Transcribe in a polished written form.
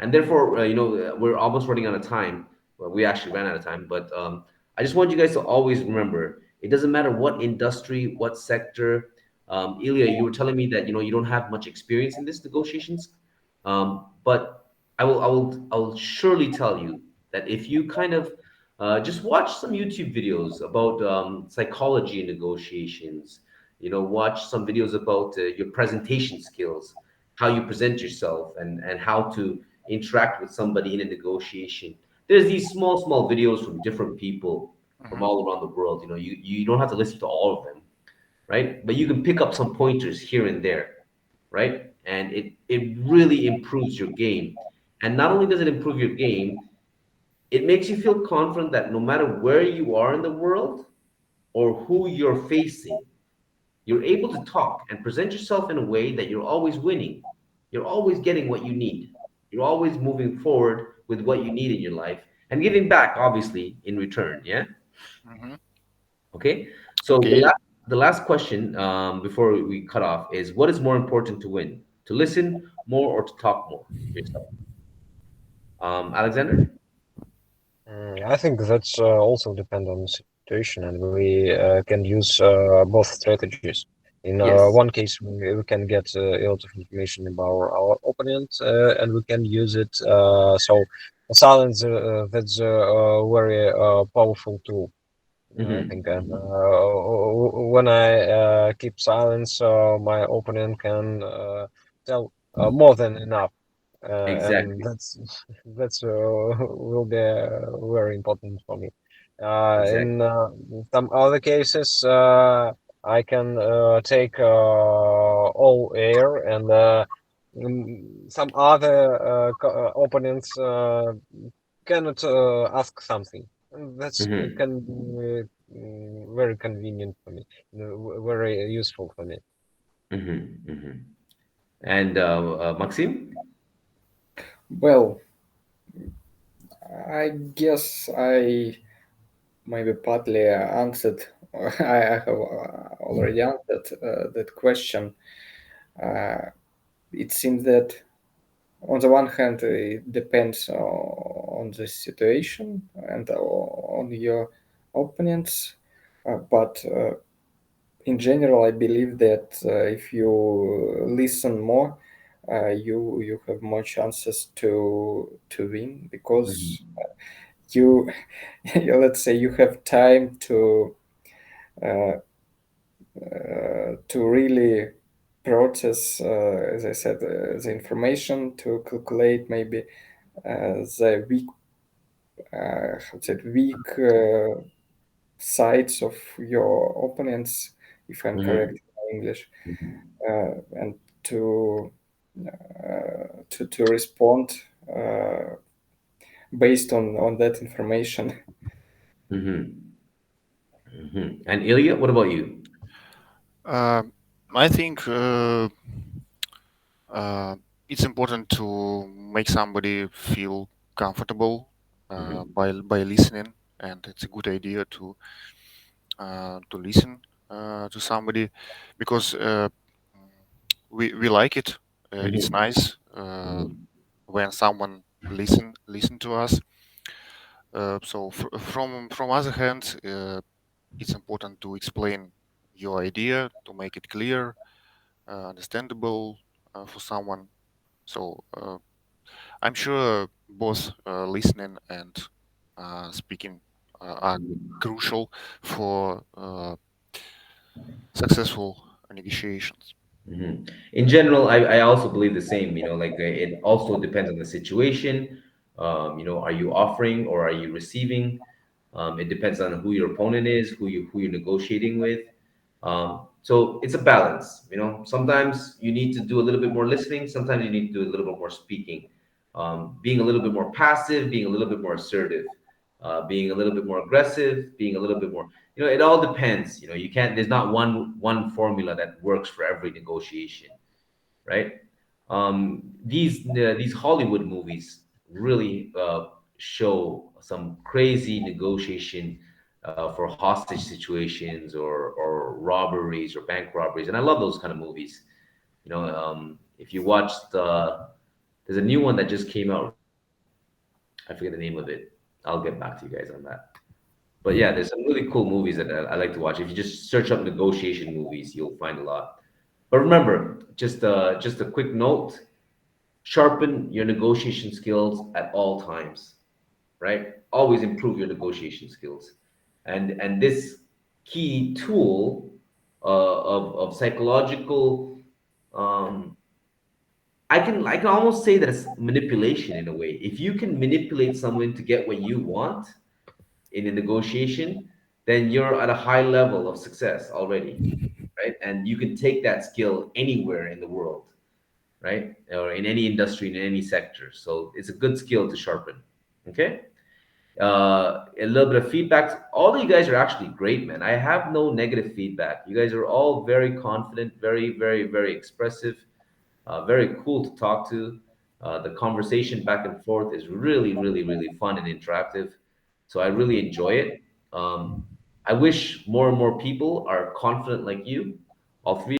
And therefore, we're almost running out of time. Well, we actually ran out of time, but I just want you guys to always remember it doesn't matter what industry, what sector. Ilya, you were telling me that you don't have much experience in this negotiations, but I will surely tell you that if you kind of just watch some YouTube videos about psychology in negotiations, watch some videos about your presentation skills, how you present yourself, and how to interact with somebody in a negotiation. There's these small videos from different people from Hmm. all around the world. You don't have to listen to all of them, right? But you can pick up some pointers here and there, right? And it really improves your game. And not only does it improve your game, it makes you feel confident that no matter where you are in the world or who you're facing, you're able to talk and present yourself in a way that you're always winning. You're always getting what you need. You're always moving forward with what you need in your life and giving back, obviously, in return. Yeah. Hmm. Okay. So the Okay. last question before we cut off is: what is more important to win? To listen more or to talk more yourself? Alexander. I think that's also depend on the situation, and we can use both strategies. In Yes. one case, we can get a lot of information about our opponent, and we can use it. So silence, that's a very powerful tool, I think. Hmm. And when I keep silence, my opponent can tell more than enough, and Exactly. that's will be very important for me. In Exactly. some other cases, I can take all air, and some other opponents cannot ask something. And that's Hmm. can be very convenient for me, very useful for me. Hmm. Hmm. And Maxim. Well, I guess I maybe partly answered, or I have already answered that question. Uh, it seems that on the one hand, it depends on the situation and on your opponents, but in general, I believe that if you listen more, you have more chances to win because Hmm. you let's say you have time uh, to really process, as I said, the information to calculate maybe the how to say it, weak sides of your opponents, if I'm correct Hmm. in English, and to to respond based on that information. Hmm. Hmm. And Ilya, what about you? Uh, I think uh, it's important to make somebody feel comfortable Hmm. by listening, and it's a good idea to listen to somebody because we like it. It's Hmm. nice when someone listen to us. So from other hand, it's important to explain your idea to make it clear, understandable for someone. So I'm sure both listening and speaking are crucial for successful negotiations. Hmm. In general, I also believe the same. Like it also depends on the situation. Are you offering or are you receiving? It depends on who your opponent is, who you're negotiating with. So it's a balance. Sometimes you need to do a little bit more listening. Sometimes you need to do a little bit more speaking. Being a little bit more passive, being a little bit more assertive, being a little bit more aggressive, being a little bit more. It all depends. You can't. There's not one formula that works for every negotiation, right? These Hollywood movies really show some crazy negotiation for hostage situations or robberies or bank robberies, and I love those kind of movies. If you watched the There's a new one that just came out recently. I forget the name of it. I'll get back to you guys on that. But yeah, there's some really cool movies that I like to watch. If you just search up negotiation movies, you'll find a lot. But remember, just a quick note: sharpen your negotiation skills at all times. Right? Always improve your negotiation skills, and this key tool of psychological, um, I can almost say that it's manipulation in a way. If you can manipulate someone to get what you want in a negotiation, then you're at a high level of success already, right? And you can take that skill anywhere in the world, right? Or in any industry, in any sector. So it's a good skill to sharpen. Okay. A little bit of feedback. All of you guys are actually great, man. I have no negative feedback. You guys are all very confident, very, very, very expressive, very cool to talk to. The conversation back and forth is really, really, really fun and interactive. So I really enjoy it. I wish more and more people are confident like you. All three of you